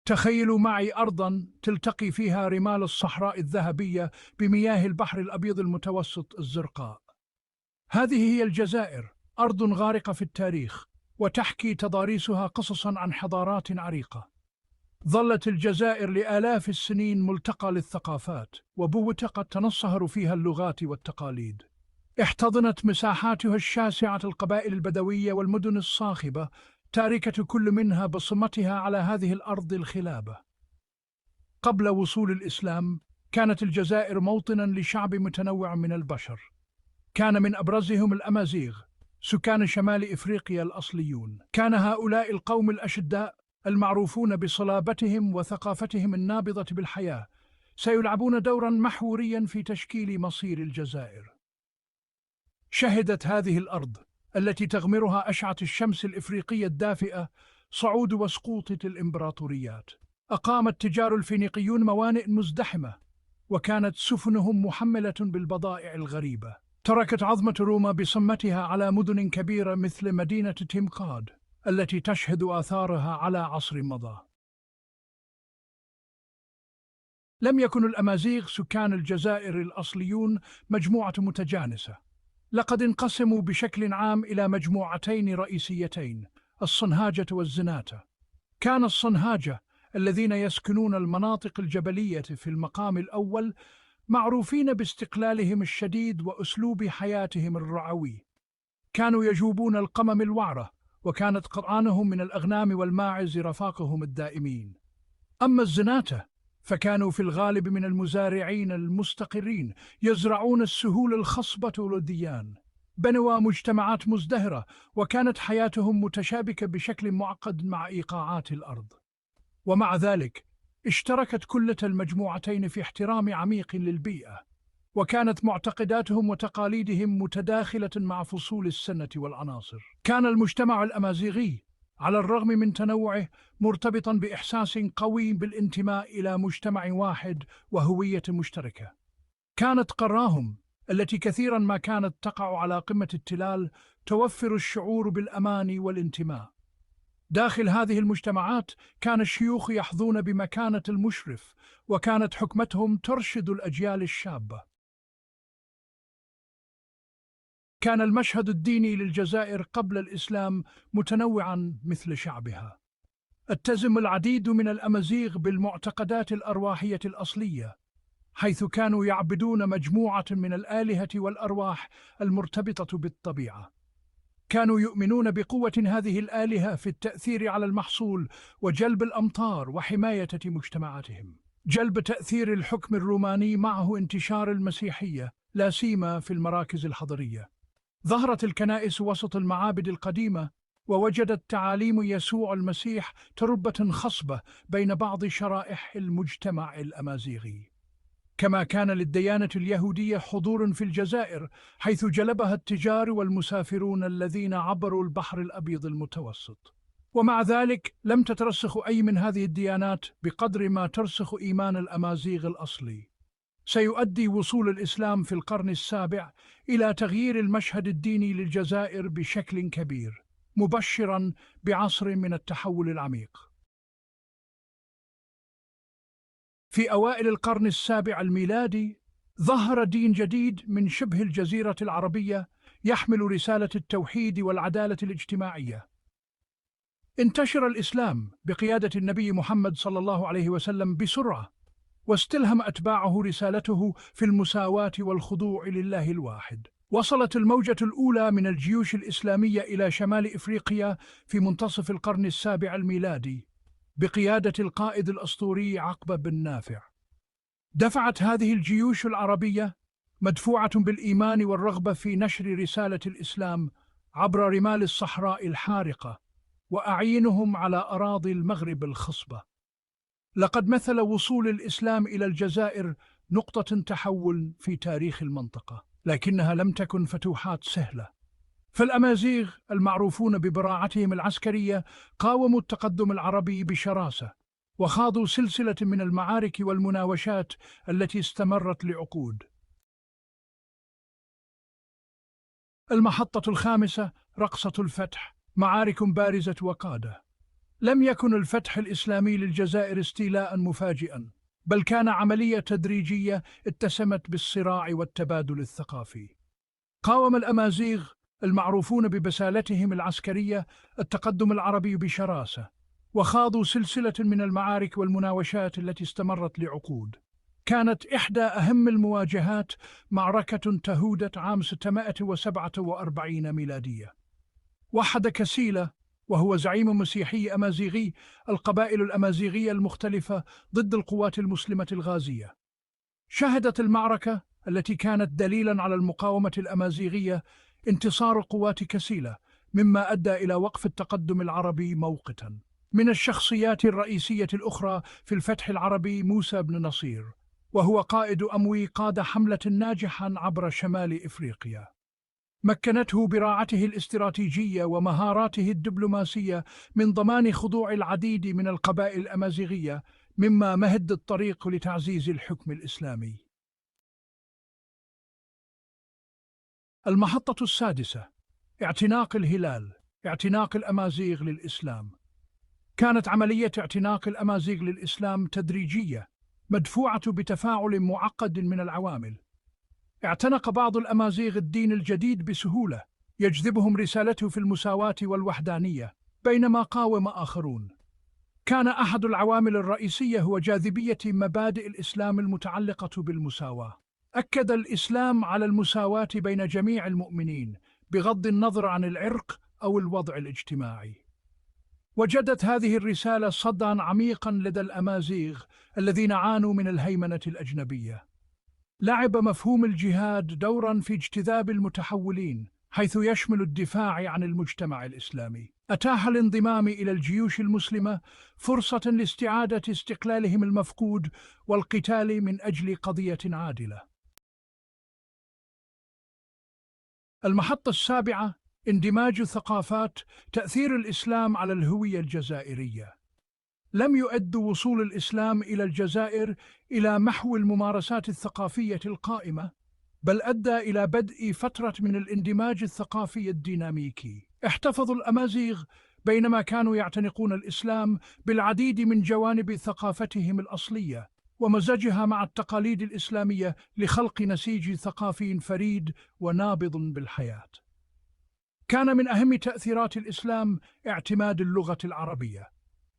تخيلوا معي أرضاً تلتقي فيها رمال الصحراء الذهبية بمياه البحر الأبيض المتوسط الزرقاء. هذه هي الجزائر، أرض غارقة في التاريخ، وتحكي تضاريسها قصصاً عن حضارات عريقة. ظلت الجزائر لآلاف السنين ملتقى للثقافات، وبوتقت تنصهر فيها اللغات والتقاليد. احتضنت مساحاتها الشاسعة القبائل البدوية والمدن الصاخبة، تاركة كل منها بصمتها على هذه الأرض الخلابة. قبل وصول الإسلام كانت الجزائر موطناً لشعب متنوع من البشر. كان من أبرزهم الأمازيغ، سكان شمال إفريقيا الأصليون. كان هؤلاء القوم الأشداء المعروفون بصلابتهم وثقافتهم النابضة بالحياة سيلعبون دوراً محورياً في تشكيل مصير الجزائر. شهدت هذه الأرض التي تغمرها أشعة الشمس الإفريقية الدافئة صعود وسقوط الإمبراطوريات. أقام التجار الفينيقيون موانئ مزدحمة، وكانت سفنهم محملة بالبضائع الغريبة. تركت عظمة روما بصمتها على مدن كبيرة مثل مدينة تيمقاد التي تشهد آثارها على عصر مضى. لم يكن الأمازيغ سكان الجزائر الأصليون مجموعة متجانسة. لقد انقسموا بشكل عام إلى مجموعتين رئيسيتين: الصنهاجة والزناتة. كان الصنهاجة الذين يسكنون المناطق الجبلية في المقام الأول معروفين باستقلالهم الشديد وأسلوب حياتهم الرعوي. كانوا يجوبون القمم الوعرة، وكانت قطعانهم من الأغنام والماعز رفاقهم الدائمين. أما الزناتة فكانوا في الغالب من المزارعين المستقرين، يزرعون السهول الخصبة والديان. بنوا مجتمعات مزدهرة، وكانت حياتهم متشابكة بشكل معقد مع إيقاعات الأرض. ومع ذلك اشتركت كلة المجموعتين في احترام عميق للبيئة، وكانت معتقداتهم وتقاليدهم متداخلة مع فصول السنة والعناصر. كان المجتمع الأمازيغي على الرغم من تنوعه مرتبطاً بإحساس قوي بالانتماء إلى مجتمع واحد وهوية مشتركة. كانت قراهم التي كثيراً ما كانت تقع على قمة التلال توفر الشعور بالأمان والانتماء. داخل هذه المجتمعات كان الشيوخ يحظون بمكانة المشرف، وكانت حكمتهم ترشد الأجيال الشابة. كان المشهد الديني للجزائر قبل الإسلام متنوعاً مثل شعبها. اتزم العديد من الأمازيغ بالمعتقدات الأرواحية الأصلية، حيث كانوا يعبدون مجموعة من الآلهة والأرواح المرتبطة بالطبيعة. كانوا يؤمنون بقوة هذه الآلهة في التأثير على المحصول وجلب الأمطار وحماية مجتمعاتهم. جلب تأثير الحكم الروماني معه انتشار المسيحية، لا سيما في المراكز الحضرية. ظهرت الكنائس وسط المعابد القديمة، ووجدت تعاليم يسوع المسيح تربة خصبة بين بعض شرائح المجتمع الأمازيغي. كما كان للديانة اليهودية حضور في الجزائر، حيث جلبها التجار والمسافرون الذين عبروا البحر الأبيض المتوسط. ومع ذلك لم تترسخ أي من هذه الديانات بقدر ما ترسخ إيمان الأمازيغ الأصلي. سيؤدي وصول الإسلام في القرن السابع إلى تغيير المشهد الديني للجزائر بشكل كبير، مبشراً بعصر من التحول العميق. في أوائل القرن السابع الميلادي ظهر دين جديد من شبه الجزيرة العربية يحمل رسالة التوحيد والعدالة الاجتماعية. انتشر الإسلام بقيادة النبي محمد صلى الله عليه وسلم بسرعة، واستلهم أتباعه رسالته في المساواة والخضوع لله الواحد. وصلت الموجة الأولى من الجيوش الإسلامية إلى شمال إفريقيا في منتصف القرن السابع الميلادي بقيادة القائد الأسطوري عقبة بن نافع. دفعت هذه الجيوش العربية مدفوعة بالإيمان والرغبة في نشر رسالة الإسلام عبر رمال الصحراء الحارقة وأعينهم على أراضي المغرب الخصبة. لقد مثل وصول الإسلام إلى الجزائر نقطة تحول في تاريخ المنطقة، لكنها لم تكن فتوحات سهلة. فالأمازيغ المعروفون ببراعتهم العسكرية قاوموا التقدم العربي بشراسة، وخاضوا سلسلة من المعارك والمناوشات التي استمرت لعقود. المحطة الخامسة: رقصة الفتح، معارك بارزة وقادة. لم يكن الفتح الإسلامي للجزائر استيلاء مفاجئا، بل كان عملية تدريجية اتسمت بالصراع والتبادل الثقافي. قاوم الأمازيغ المعروفون ببسالتهم العسكرية التقدم العربي بشراسة، وخاضوا سلسلة من المعارك والمناوشات التي استمرت لعقود. كانت إحدى أهم المواجهات معركة تهودت عام 647 ميلادية. وحد كسيلة، وهو زعيم مسيحي أمازيغي، القبائل الأمازيغية المختلفة ضد القوات المسلمة الغازية. شهدت المعركة التي كانت دليلا على المقاومة الأمازيغية انتصار قوات كسيلة، مما أدى إلى وقف التقدم العربي موقتا. من الشخصيات الرئيسية الأخرى في الفتح العربي موسى بن نصير، وهو قائد أموي قاد حملة ناجحا عبر شمال إفريقيا، مكنته براعته الاستراتيجية ومهاراته الدبلوماسية من ضمان خضوع العديد من القبائل الأمازيغية، مما مهد الطريق لتعزيز الحكم الإسلامي. المحطة السادسة: اعتناق الهلال، اعتناق الأمازيغ للإسلام. كانت عملية اعتناق الأمازيغ للإسلام تدريجية، مدفوعة بتفاعل معقد من العوامل. اعتنق بعض الأمازيغ الدين الجديد بسهولة، يجذبهم رسالته في المساواة والوحدانية، بينما قاوم آخرون. كان أحد العوامل الرئيسية هو جاذبية مبادئ الإسلام المتعلقة بالمساواة. أكد الإسلام على المساواة بين جميع المؤمنين بغض النظر عن العرق أو الوضع الاجتماعي. وجدت هذه الرسالة صدى عميقا لدى الأمازيغ الذين عانوا من الهيمنة الأجنبية. لعب مفهوم الجهاد دورا في اجتذاب المتحولين، حيث يشمل الدفاع عن المجتمع الإسلامي. أتاح الانضمام إلى الجيوش المسلمة فرصة لاستعادة استقلالهم المفقود والقتال من أجل قضية عادلة. المحطة السابعة: اندماج ثقافات، تأثير الإسلام على الهوية الجزائرية. لم يؤد وصول الإسلام إلى الجزائر إلى محو الممارسات الثقافية القائمة، بل أدى إلى بدء فترة من الاندماج الثقافي الديناميكي. احتفظ الأمازيغ بينما كانوا يعتنقون الإسلام بالعديد من جوانب ثقافتهم الأصلية، ومزجها مع التقاليد الإسلامية لخلق نسيج ثقافي فريد ونابض بالحياة. كان من أهم تأثيرات الإسلام اعتماد اللغة العربية،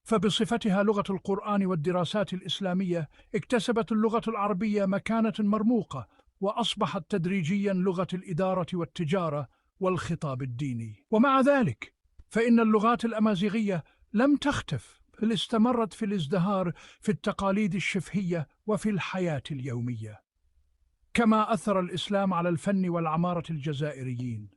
فبصفتها لغة القرآن والدراسات الإسلامية اكتسبت اللغة العربية مكانة مرموقة، وأصبحت تدريجيا لغة الإدارة والتجارة والخطاب الديني. ومع ذلك فإن اللغات الأمازيغية لم تختف، بل استمرت في الازدهار في التقاليد الشفهية وفي الحياة اليومية. كما أثر الإسلام على الفن والعمارة الجزائريين.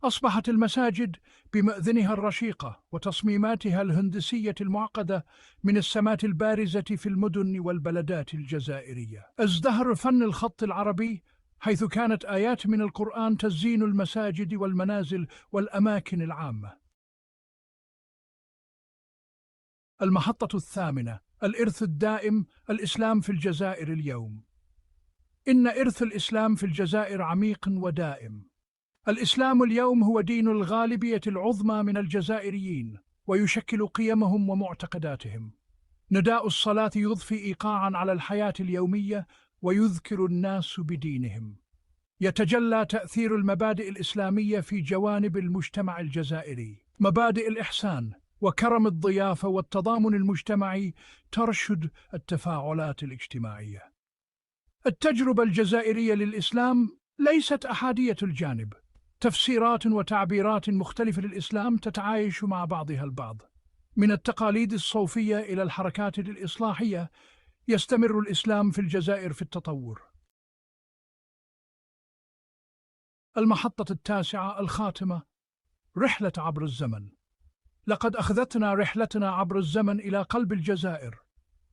أصبحت المساجد بمأذنها الرشيقة وتصميماتها الهندسية المعقدة من السمات البارزة في المدن والبلدات الجزائرية. ازدهر فن الخط العربي، حيث كانت آيات من القرآن تزين المساجد والمنازل والأماكن العامة. المحطة الثامنة: الإرث الدائم، الإسلام في الجزائر اليوم. إن إرث الإسلام في الجزائر عميق ودائم. الإسلام اليوم هو دين الغالبية العظمى من الجزائريين، ويشكل قيمهم ومعتقداتهم. نداء الصلاة يضفي إيقاعا على الحياة اليومية ويذكر الناس بدينهم. يتجلى تأثير المبادئ الإسلامية في جوانب المجتمع الجزائري. مبادئ الإحسان وكرم الضيافة والتضامن المجتمعي ترشد التفاعلات الاجتماعية. التجربة الجزائرية للإسلام ليست أحادية الجانب. تفسيرات وتعبيرات مختلفة للإسلام تتعايش مع بعضها البعض. من التقاليد الصوفية إلى الحركات الإصلاحية، يستمر الإسلام في الجزائر في التطور. المحطة التاسعة: الخاتمة، رحلة عبر الزمن. لقد أخذتنا رحلتنا عبر الزمن إلى قلب الجزائر،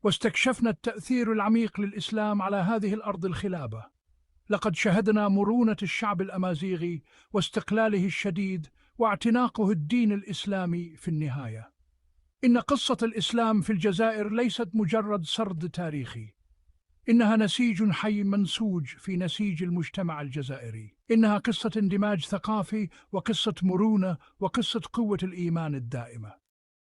واستكشفنا التأثير العميق للإسلام على هذه الأرض الخلابة. لقد شهدنا مرونة الشعب الأمازيغي واستقلاله الشديد واعتناقه الدين الإسلامي في النهاية. إن قصة الإسلام في الجزائر ليست مجرد سرد تاريخي، إنها نسيج حي منسوج في نسيج المجتمع الجزائري. إنها قصة اندماج ثقافي، وقصة مرونة، وقصة قوة الإيمان الدائمة.